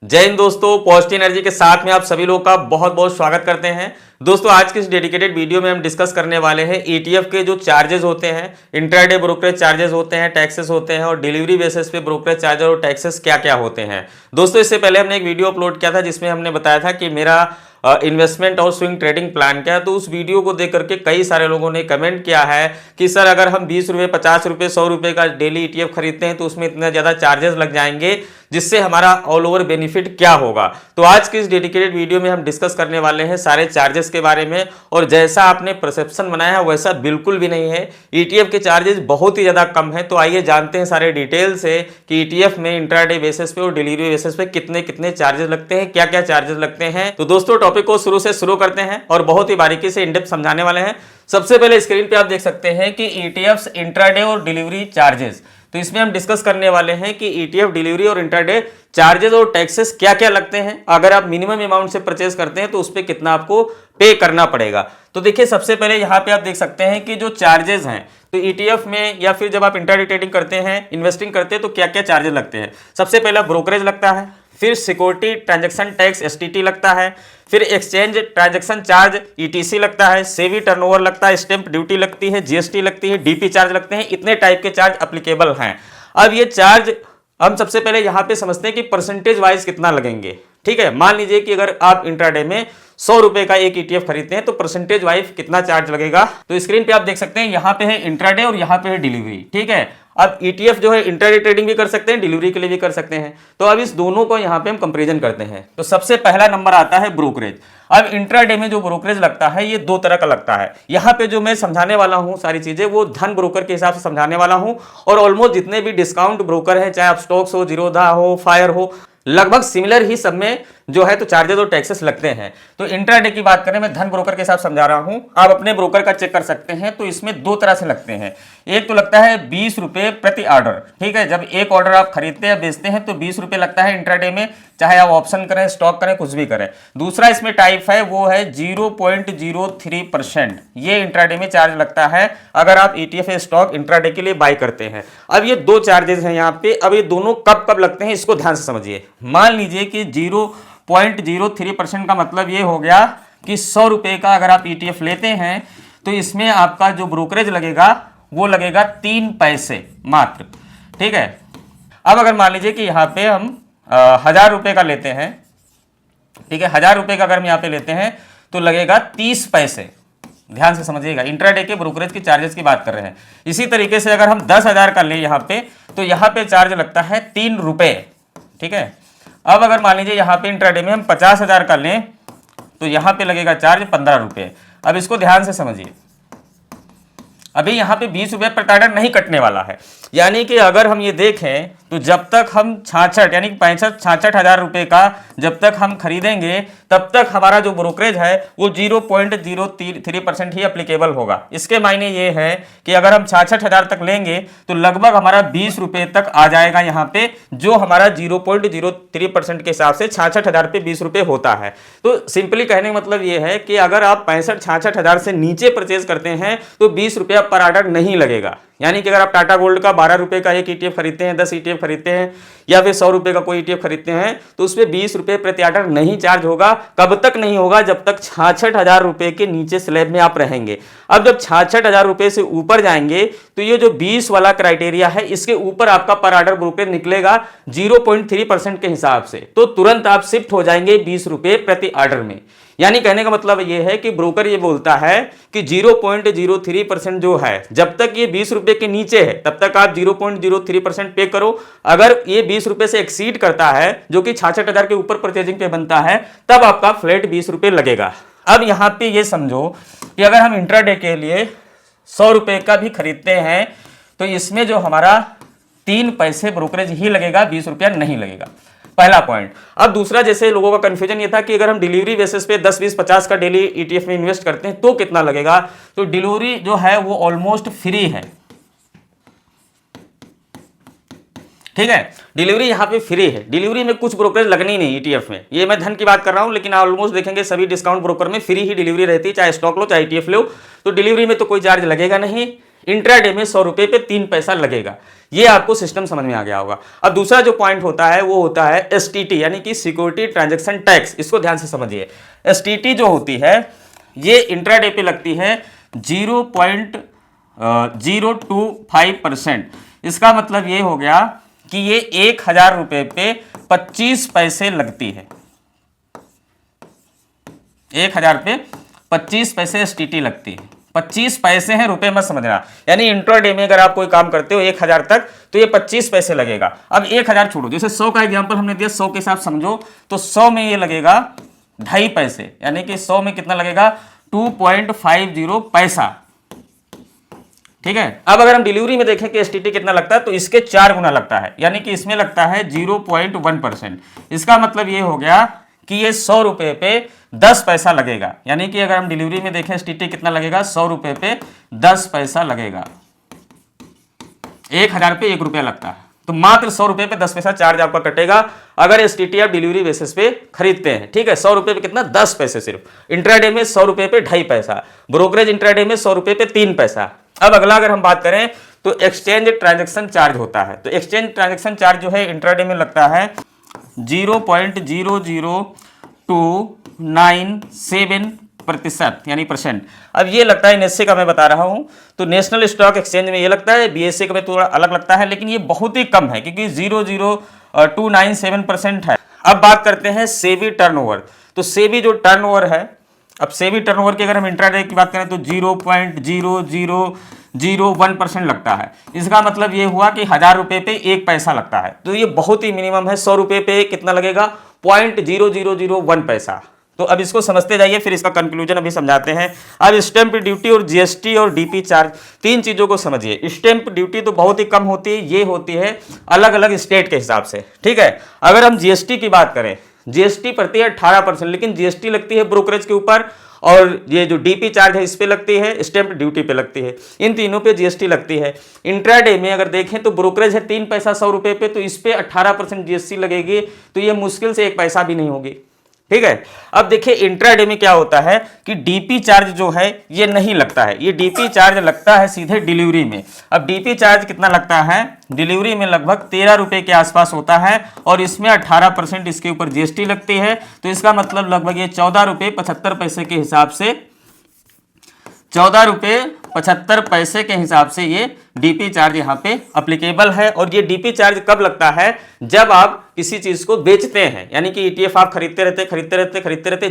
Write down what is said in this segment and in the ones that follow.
जय हिंद दोस्तों, positive energy के साथ में आप सभी लोगों का बहुत बहुत स्वागत करते हैं। दोस्तों आज के इस डेडिकेटेड वीडियो में हम डिस्कस करने वाले हैं ईटीएफ के जो चार्जेस होते हैं, इंट्राडे ब्रोकरेज चार्जेस होते हैं, टैक्सेस होते हैं और डिलीवरी बेसिस पे ब्रोकरेज चार्जेस और टैक्सेस क्या क्या होते हैं। दोस्तों इससे पहले हमने एक वीडियो अपलोड किया था जिसमें हमने बताया था कि मेरा इन्वेस्टमेंट और स्विंग ट्रेडिंग प्लान क्या है। तो उस वीडियो को देख करके कई सारे लोगों ने कमेंट किया है कि सर अगर हम 20 रुपये, 50 रुपये, 100 रुपये का डेली ईटीएफ खरीदते हैं तो उसमें इतना ज़्यादा चार्जेस लग जाएंगे, जिससे हमारा ऑल ओवर बेनिफिट क्या होगा। तो आज की इस डेडिकेटेड वीडियो में हम डिस्कस करने वाले हैं सारे चार्जेस के बारे में। और जैसा आपने परसेप्शन बनाया है वैसा बिल्कुल भी नहीं है, ईटीएफ के चार्जेस बहुत ही ज़्यादा कम है। तो आइए जानते हैं सारे डिटेल से कि ईटीएफ में इंट्राडे बेसिस पे और डिलीवरी बेसिस पे कितने कितने चार्जेस लगते हैं, क्या क्या चार्जेस लगते हैं। तो दोस्तों टॉपिक को शुरू से शुरू करते हैं और बहुत ही बारीकी से इन डेप्थ समझाने वाले हैं। सबसे पहले स्क्रीन पे आप देख सकते हैं कि ईटीएफ, इंट्राडे और डिलीवरी चार्जेस। तो इसमें हम डिस्कस करने वाले हैं कि ईटीएफ, डिलीवरी और इंट्राडे चार्जेस और टैक्सेस क्या क्या लगते हैं। अगर आप मिनिमम अमाउंट से परचेज करते हैं तो उस पर कितना आपको पे करना पड़ेगा। तो देखिए सबसे पहले यहाँ पे आप देख सकते हैं कि जो चार्जेस हैं, तो ईटीएफ में या फिर जब आप इंट्राडे ट्रेडिंग करते हैं, इन्वेस्टिंग करते हैं, तो क्या क्या चार्जेस लगते हैं। सबसे पहला ब्रोकरेज लगता है, फिर सिक्योरिटी ट्रांजैक्शन टैक्स एसटीटी लगता है, फिर एक्सचेंज ट्रांजैक्शन चार्ज ईटीसी लगता है, सेवी टर्नओवर लगता है, स्टैंप ड्यूटी लगती है, जीएसटी लगती है, डीपी चार्ज लगते हैं। इतने टाइप के चार्ज अप्लीकेबल हैं। अब ये चार्ज हम सबसे पहले यहाँ पे समझते हैं कि परसेंटेज वाइज कितना लगेंगे। ठीक है, मान लीजिए कि अगर आप इंट्राडे में 100 रुपए का एक ईटीएफ खरीदते हैं तो परसेंटेज वाइज कितना चार्ज लगेगा। तो स्क्रीन पे आप देख सकते हैं यहाँ पे है इंट्राडे और यहाँ पे है डिलीवरी। ठीक है, अब ईटीएफ जो है इंट्राडे ट्रेडिंग भी कर सकते हैं, डिलीवरी के लिए भी कर सकते हैं। तो अब इस दोनों को यहाँ पे हम कंपैरिजन करते हैं। तो सबसे पहला नंबर आता है ब्रोकरेज। अब इंट्राडे में जो ब्रोकरेज लगता है ये दो तरह का लगता है। यहाँ पे जो मैं समझाने वाला हूँ सारी चीजें वो धन ब्रोकर के हिसाब से समझाने वाला हूँ। और ऑलमोस्ट जितने भी डिस्काउंट ब्रोकर है, चाहे आप स्टॉक्स हो, जीरोधा हो, फायर हो, लगभग सिमिलर ही सब में जो है तो चार्जेस और टैक्सेस लगते हैं। तो इंट्राडे की बात करें, मैं धन ब्रोकर के हिसाब समझा रहा हूं, आप अपने ब्रोकर का चेक कर सकते हैं। तो इसमें दो तरह से लगते हैं। एक तो लगता है 20 रुपए प्रति ऑर्डर। ठीक है, जब एक ऑर्डर आप खरीदते हैं बेचते हैं तो 20 रुपए लगता है इंट्राडे में, चाहे आप ऑप्शन करें, स्टॉक करें, कुछ भी करें। दूसरा इसमें टाइप है वो है 0.03%, ये इंट्राडे में चार्ज लगता है अगर आप ईटीएफ स्टॉक इंट्राडे के लिए बाय करते हैं। अब ये दो चार्जेस हैं यहाँ पे। अब ये दोनों कब कब लगते हैं इसको ध्यान से समझिए। मान लीजिए कि 0.03% का मतलब ये हो गया कि 100 रुपए का अगर आप ईटीएफ लेते हैं तो इसमें आपका जो ब्रोकरेज लगेगा वो लगेगा 3 पैसे मात्र। ठीक है, अब अगर मान लीजिए कि यहाँ पे हम 1000 रुपए का लेते हैं, ठीक है, 1000 रुपए का अगर हम यहाँ पे लेते हैं तो लगेगा 30 पैसे। ध्यान से समझिएगा, इंट्राडे के ब्रोकरेज की चार्जेस की बात कर रहे हैं। इसी तरीके से अगर हम 10,000 का ले यहाँ पे तो यहाँ पे चार्ज लगता है 3 रुपए। ठीक है, अब अगर मान लीजिए यहाँ पे इंट्राडे में हम 50,000 का लें तो यहाँ पे लगेगा चार्ज 15 रुपये। अब इसको ध्यान से समझिए, अभी यहाँ पे 20 रुपये प्रति ऑर्डर नहीं कटने वाला है। यानी कि अगर हम ये देखें तो जब तक हम 66 यानी 65-66 हज़ार रुपये का जब तक हम खरीदेंगे तब तक हमारा जो ब्रोकरेज है वो 0.03% ही अप्लीकेबल होगा। इसके मायने ये है कि अगर हम 66 हज़ार तक लेंगे तो लगभग हमारा 20 रुपये तक आ जाएगा यहाँ पे, जो हमारा 0.03% के हिसाब से 66 हज़ार पे 20 रुपये होता है। तो सिंपली कहने का मतलब ये है कि अगर आप 65-66 हज़ार से नीचे परचेज करते हैं तो 20 रुपया पर ऑर्डर नहीं लगेगा। यानी कि अगर आप टाटा गोल्ड का 12 रुपये का एक ईटीएफ खरीदते हैं, 10 ईटीएफ खरीदते हैं या फिर 100 रुपये का कोई ईटीएफ खरीदते हैं तो उसमें 20 रुपये प्रति ऑर्डर नहीं चार्ज होगा। कब तक नहीं होगा? जब तक 66 हज़ार रुपये के नीचे स्लैब में आप रहेंगे। अब जब 66 हज़ार रुपये से ऊपर जाएंगे तो ये जो 20 वाला क्राइटेरिया है इसके ऊपर आपका पर ऑर्डर ब्रोकरेज निकलेगा 0.3% के हिसाब से। तो तुरंत आप शिफ्ट हो जाएंगे 20 रुपये प्रति ऑर्डर में। यानी कहने का मतलब ये है कि ब्रोकर ये बोलता है कि 0.03% जो है जब तक ये 20 रुपये के नीचे है तब तक आप 0.03% पे करो। अगर ये 20 रुपये से एक्सीड करता है, जो कि 66 हज़ार के ऊपर परचेजिंग पे बनता है, तब आपका फ्लैट 20 रुपये लगेगा। अब यहाँ पे ये समझो कि अगर हम इंट्राडे के लिए 100 रुपये का भी खरीदते हैं तो इसमें जो हमारा 3 पैसे ब्रोकरेज ही लगेगा, 20 रुपया नहीं लगेगा। पहला पॉइंट। अब दूसरा, जैसे लोगों का कंफ्यूजन ये था कि अगर हम डिलीवरी बेसिस पे 10, 20, 50 का डेली ईटीएफ में इन्वेस्ट करते हैं तो कितना लगेगा। तो डिलीवरी जो है वो ऑलमोस्ट फ्री है। ठीक है, डिलीवरी यहाँ पे फ्री है। डिलीवरी में कुछ ब्रोकरेज लगनी नहीं ईटीएफ में। ये मैं धन की बात कर रहा हूँ, लेकिन ऑलमोस्ट देखेंगे सभी डिस्काउंट ब्रोकर में फ्री ही डिलीवरी रहती है, चाहे स्टॉक लो चाहे ईटीएफ लो। तो डिलीवरी में तो कोई चार्ज लगेगा नहीं। इंट्राडे में 100 रुपए पे 3 पैसा लगेगा। ये आपको सिस्टम समझ में आ गया होगा। अब दूसरा जो पॉइंट होता है वो होता है एसटीटी यानी कि सिक्योरिटी ट्रांजैक्शन टैक्स। इसको ध्यान से समझिए। एसटीटी जो होती है ये इंट्राडे पे लगती है 0.025%। इसका मतलब ये हो गया कि ये 1000 रुपए पे 25 पैसे लगती है। 1000 पे 25 पैसे एसटीटी लगती है। 25 पैसे हैं, रुपए मत समझना। यानी इंट्राडे में अगर आप कोई काम करते हो 1000 तक तो ये 25 पैसे लगेगा। अब 1000 छोड़ो, जैसे 100 का एग्जांपल हमने दिया, 100 के साथ समझो तो 100 में ये लगेगा 2.5 पैसे, यानी कि 100 में कितना लगेगा 2.50 पैसा। ठीक है। अब अगर हम डिलीवरी में देखें कि एसटीटी कितना लगता है तो इसके 4 गुना लगता है, यानी कि इसमें लगता है 0.1%। इसका मतलब ये हो गया कि ये 100 रुपए पे 10 पैसा लगेगा, यानी कि अगर हम डिलीवरी में देखें एसटीटी कितना लगेगा 100 रुपए पे 10 पैसा लगेगा। 1000 पे 1 रुपया लगता है तो मात्र 100 रुपए पे 10 पैसा चार्ज आपका कटेगा अगर एसटीटी आप डिलीवरी बेसिस पे खरीदते हैं। ठीक है। 100 रुपए पे कितना 10 पैसे सिर्फ। इंट्राडे में 100 रुपए पे 2.5 पैसा, ब्रोकरेज इंट्राडे में 100 रुपए पे 3 पैसा। अब अगला अगर हम बात करें तो एक्सचेंज ट्रांजैक्शन चार्ज होता है। तो एक्सचेंज ट्रांजैक्शन चार्ज जो है इंट्राडे में लगता है 0.00297% यानी परसेंट। अब ये लगता है NSE का मैं बता रहा हूं, तो नेशनल स्टॉक एक्सचेंज में ये लगता है, BSE का में थोड़ा अलग लगता है, लेकिन ये बहुत ही कम है क्योंकि 0.0297% है। अब बात करते हैं सेबी टर्नओवर। तो सेबी जो टर्नओवर है, अब सेबी टर्नओवर की अगर हम इंट्राडे की बात करें तो 0.0001% लगता है। इसका मतलब ये हुआ कि 1000 रुपए पे 1 पैसा लगता है, तो ये बहुत ही मिनिमम है। 100 रुपए पे कितना लगेगा 0.0001 पैसा। तो अब इसको समझते जाइए, फिर इसका कंक्लूजन अभी समझाते हैं। अब स्टैंप ड्यूटी और जीएसटी और डीपी चार्ज, 3 चीजों को समझिए। स्टैंप ड्यूटी तो बहुत ही कम होती है, ये होती है अलग अलग स्टेट के हिसाब से। ठीक है। अगर हम जीएसटी की बात करें, जीएसटी पड़ती है 18%, लेकिन जीएसटी लगती है ब्रोकरेज के ऊपर, और ये जो डीपी चार्ज है इस पे लगती है, स्टैंप ड्यूटी पे लगती है। इन तीनों पे जीएसटी लगती है। इंट्राडे में अगर देखें तो ब्रोकरेज है 3 पैसा 100 रुपए पे, तो इस पे 18% जीएसटी लगेगी, तो ये मुश्किल से 1 पैसा भी नहीं होगी। ठीक है। अब देखिए इंट्राडे में क्या होता है कि डीपी चार्ज जो है ये नहीं लगता है, ये डीपी चार्ज लगता है सीधे डिलीवरी में। अब डीपी चार्ज कितना लगता है डिलीवरी में, लगभग 13 रुपए के आसपास होता है, और इसमें 18% इसके ऊपर जीएसटी लगती है। तो इसका मतलब लगभग ये 14 रुपए 75 पैसे के हिसाब से, 14 रुपए 75 पैसे के हिसाब से ये डीपी चार्ज यहाँ पे अप्लीकेबल है। और ये डीपी चार्ज कब लगता है, जब आप किसी चीज को बेचते हैं, यानी कि ईटीएफ आप खरीदते रहते,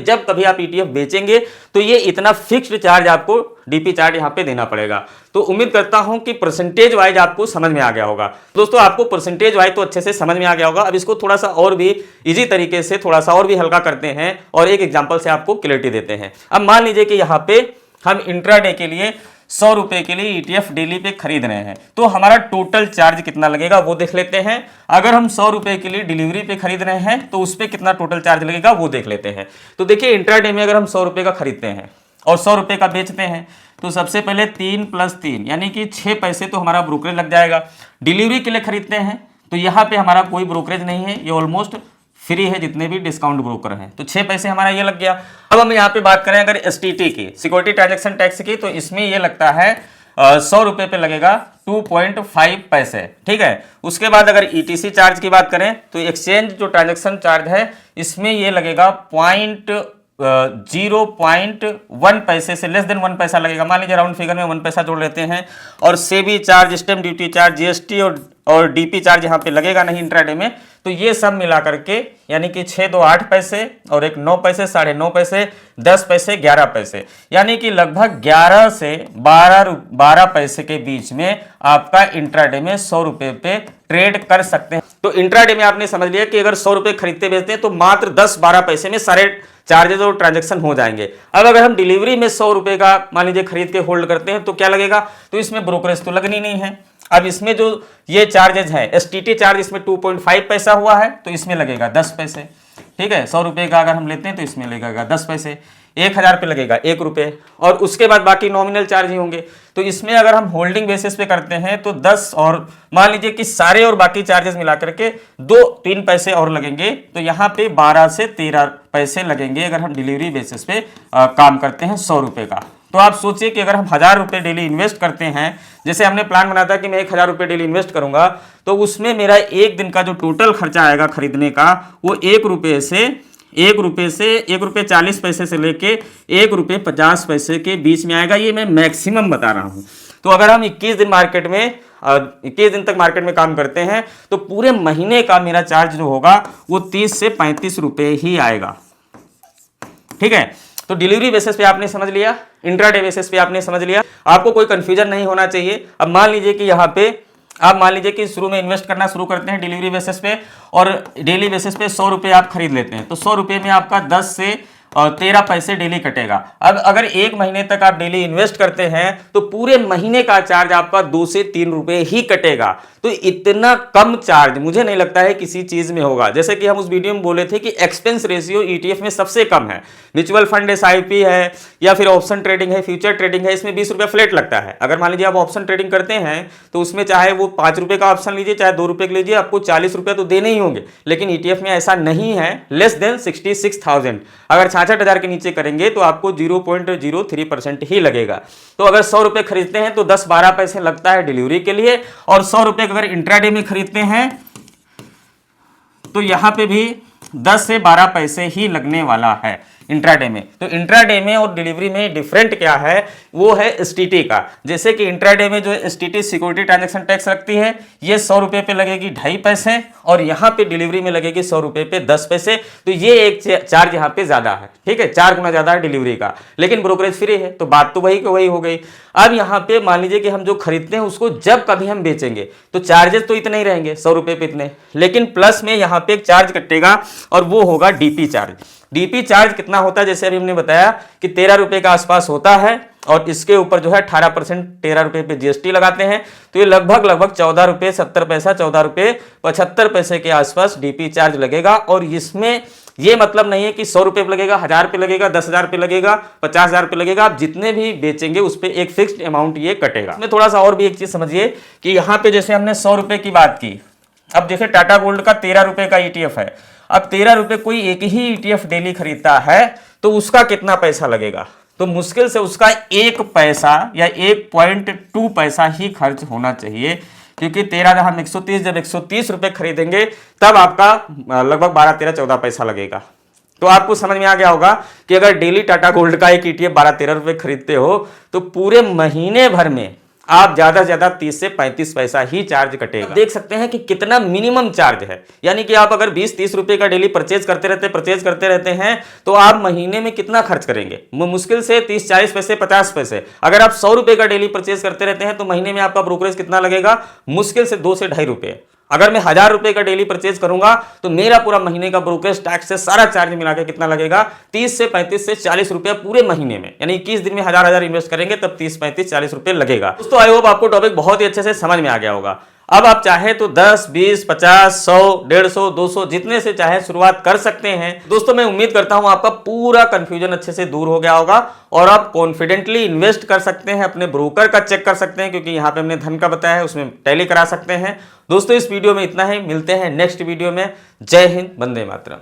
जब कभी आप ईटीएफ बेचेंगे तो ये इतना फिक्स्ड चार्ज आपको डीपी चार्ज यहाँ पे देना पड़ेगा। तो उम्मीद करता हूं कि परसेंटेज वाइज आपको समझ में आ गया होगा। दोस्तों आपको परसेंटेज वाइज तो अच्छे से समझ में आ गया होगा। अब इसको थोड़ा सा और भी इजी तरीके से, थोड़ा सा और भी हल्का करते हैं और एक एग्जाम्पल से आपको क्लैरिटी देते हैं। अब मान लीजिए कि यहाँ पे हम इंट्राडे के लिए 100 रुपए के लिए ईटीएफ डेली पे खरीद रहे हैं, तो हमारा टोटल चार्ज कितना लगेगा वो देख लेते हैं। अगर हम 100 रुपए के लिए डिलीवरी पे खरीद रहे हैं तो उस पे कितना टोटल चार्ज लगेगा वो देख लेते हैं। तो देखिए इंट्राडे में अगर हम 100 रुपए का खरीदते हैं और 100 रुपए का बेचते हैं, तो सबसे पहले 3 + 3 यानी कि 6 पैसे तो हमारा ब्रोकरेज लग जाएगा। डिलीवरी के लिए खरीदते हैं तो यहाँ पे हमारा कोई ब्रोकरेज नहीं है, ये ऑलमोस्ट फ्री है जितने भी डिस्काउंट ब्रोकर हैं, तो 6 पैसे हमारा ये लग गया। अब हम यहाँ पे बात करें अगर एसटीटी की, सिक्योरिटी ट्रांजैक्शन टैक्स की, तो इसमें ये लगता है 100 रुपए पे लगेगा 2.5 पैसे। ठीक है। उसके बाद अगर ईटीसी चार्ज की बात करें तो एक्सचेंज जो ट्रांजैक्शन चार्ज है इसमें ये लगेगा 0.1 पैसे से लेस देन 1 पैसा लगेगा। मान लीजिए राउंड फिगर में 1 पैसा जोड़ लेते हैं। और SEBI charge, stamp duty charge, GST और डीपी चार्ज यहाँ पे लगेगा नहीं इंट्राडे में। तो ये सब मिला करके यानी कि 6 2 8 पैसे और 1 9 पैसे, 9.5 पैसे, 10 पैसे, 11 पैसे, यानी कि लगभग 11 से 12 पैसे के बीच में आपका इंट्राडे में 100 रुपए पे ट्रेड कर सकते हैं। तो इंट्राडे में आपने समझ लिया कि अगर 100 रुपए खरीदते बेचते हैं तो मात्र 10-12 पैसे में सारे चार्जेस और ट्रांजैक्शन हो जाएंगे। अब अगर हम डिलीवरी में 100 रुपए का मान लीजिए खरीद के होल्ड करते हैं तो क्या लगेगा, तो इसमें ब्रोकरेज तो लगनी नहीं है। अब इसमें जो ये चार्जेस है, एसटीटी चार्ज इसमें 2.5 पैसा हुआ है तो इसमें लगेगा 10 पैसे। ठीक है। 100 रुपए का अगर हम लेते हैं तो इसमें लगेगा 10 पैसे। 1000 पे लगेगा 1 रुपये, और उसके बाद बाकी नॉमिनल चार्ज ही होंगे। तो इसमें अगर हम होल्डिंग बेसिस पे करते हैं तो 10 और मान लीजिए कि सारे और बाकी चार्जेस मिला करके 2-3 पैसे और लगेंगे, तो यहाँ पे 12 से 13 पैसे लगेंगे अगर हम डिलीवरी बेसिस पे काम करते हैं 100 रुपए का। तो आप सोचिए कि अगर हम 1000 रुपये डेली इन्वेस्ट करते हैं, जैसे हमने प्लान बनाया था कि मैं 1000 रुपये डेली इन्वेस्ट करूंगा, तो उसमें मेरा एक दिन का जो टोटल खर्चा आएगा खरीदने का, वो 1 रुपये से 1 रुपये 40 पैसे से लेके 1 रुपये 50 पैसे के बीच में आएगा। ये मैं मैक्सिमम बता रहा हूं। तो अगर हम 21 दिन तक मार्केट में काम करते हैं तो पूरे महीने का मेरा चार्ज जो होगा वो 30 से 35 रुपए ही आएगा। ठीक है, तो डिलीवरी बेसिस पे आपने समझ लिया, इंट्राडे बेसिस पे आपने समझ लिया, आपको कोई कंफ्यूजन नहीं होना चाहिए। अब मान लीजिए कि यहाँ पे आप मान लीजिए कि शुरू में इन्वेस्ट करना शुरू करते हैं डिलीवरी बेसिस पे, और डेली बेसिस पे 100 रुपये आप खरीद लेते हैं, तो 100 रुपये में आपका 10 से 13 पैसे डेली कटेगा। अब अगर 1 महीने तक आप डेली इन्वेस्ट करते हैं तो पूरे महीने का चार्ज आपका 2 से 3 रुपए ही कटेगा। तो इतना कम चार्ज मुझे नहीं लगता है किसी चीज में होगा। जैसे कि हम उस वीडियो में बोले थे कि एक्सपेंस रेशियो ईटीएफ में सबसे कम है। म्यूचुअल फंड एसआईपी है या फिर ऑप्शन ट्रेडिंग है, फ्यूचर ट्रेडिंग है, इसमें 20 रुपये फ्लैट लगता है। अगर मान लीजिए आप ऑप्शन ट्रेडिंग करते हैं तो उसमें चाहे वो 5 रुपये का ऑप्शन लीजिए चाहे 2 रुपये का लीजिए, आपको 40 रुपये तो देने ही होंगे। लेकिन ईटीएफ में ऐसा नहीं है, लेस देन 66,000। अगर 66,000 के नीचे करेंगे तो आपको 0.03% ही लगेगा। तो अगर 100 रुपये खरीदते हैं तो 10-12 पैसे लगता है डिलीवरी के लिए, और 100 रुपये अगर इंट्राडे में खरीदते हैं तो यहां पे भी 10 से 12 पैसे ही लगने वाला है इंट्राडे में। तो इंट्राडे में और डिलीवरी में डिफरेंट क्या है, वो है एसटीटी का। जैसे कि इंट्राडे में जो एसटीटी सिक्योरिटी ट्रांजैक्शन टैक्स लगती है, ये 100 रुपये पे लगेगी 2.5 पैसे, और यहाँ पे डिलीवरी में लगेगी 100 रुपये पे 10 पैसे। तो ये एक चार्ज यहाँ पे ज्यादा है, ठीक है, 4 गुना ज्यादा है डिलीवरी का, लेकिन ब्रोकरेज फ्री है। तो बात तो वही हो गई। अब यहाँ पे मान लीजिए कि हम जो खरीदते हैं उसको जब कभी हम बेचेंगे तो चार्जेस तो इतने ही रहेंगे, 100 रुपये पे इतने, लेकिन प्लस में यहाँ पे एक चार्ज कटेगा और वो होगा डीपी चार्ज। डीपी चार्ज कितना होता है, जैसे अभी हमने बताया कि 13 रुपये के आसपास होता है, और इसके ऊपर जो है 18% 13 रुपये पे जीएसटी लगाते हैं। तो ये लगभग 14 रुपये 70 पैसा, 14 रुपये 75 पैसे के आसपास डीपी चार्ज लगेगा। और इसमें ये मतलब नहीं है कि 100 रुपये लगेगा, 1000 रुपये लगेगा, 10,000 रुपये लगेगा, 50,000 रुपये लगेगा। आप जितने भी बेचेंगे उस पर एक फिक्स्ड अमाउंट ये कटेगा। इसमें थोड़ा सा और भी एक चीज समझिए कि यहाँ पे जैसे हमने 100 रुपये की बात की, अब जैसे टाटा गोल्ड का 13 रुपये का ईटीएफ है, अब 13 रुपये कोई एक ही ईटीएफ डेली खरीदता है तो उसका कितना पैसा लगेगा, तो मुश्किल से उसका 1 पैसा या 1.2 पैसा ही खर्च होना चाहिए, क्योंकि 13 हम 130 जब 130 रुपये खरीदेंगे तब आपका लगभग 12, 13, 14 पैसा लगेगा। तो आपको समझ में आ गया होगा कि अगर डेली टाटा गोल्ड का एक ईटीएफ 12-13 रुपये खरीदते हो तो पूरे महीने भर में आप ज्यादा से ज्यादा 30 से 35 पैसा ही चार्ज कटेगा। देख सकते हैं कि कितना मिनिमम चार्ज है, यानी कि आप अगर 20-30 रुपए का डेली परचेज करते रहते हैं तो आप महीने में कितना खर्च करेंगे, मुश्किल से 30-40 पैसे 50 पैसे। अगर आप 100 रुपए का डेली परचेज करते रहते हैं तो महीने में आपका ब्रोकरेज कितना लगेगा, मुश्किल से 2 से 2.5 रुपए। अगर मैं 1000 रुपए का डेली परचेज करूंगा तो मेरा पूरा महीने का ब्रोकरेज टैक्स से सारा चार्ज मिला के कितना लगेगा, 30 से 35 से 40 रुपया पूरे महीने में। यानी 21 दिन में 1000 इन्वेस्ट करेंगे तब 30, 35, 40 रुपए लगेगा। दोस्तों आई होप आपको टॉपिक बहुत ही अच्छे से समझ में आ गया होगा। अब आप चाहे तो 10, 20, 50, 100, 150, 200 जितने से चाहे शुरुआत कर सकते हैं। दोस्तों मैं उम्मीद करता हूं आपका पूरा कंफ्यूजन अच्छे से दूर हो गया होगा और आप कॉन्फिडेंटली इन्वेस्ट कर सकते हैं, अपने ब्रोकर का चेक कर सकते हैं, क्योंकि यहां पे हमने धन का बताया है उसमें टैली करा सकते हैं। दोस्तों इस वीडियो में इतना ही, मिलते हैं नेक्स्ट वीडियो में। जय हिंद, वंदे मातरम।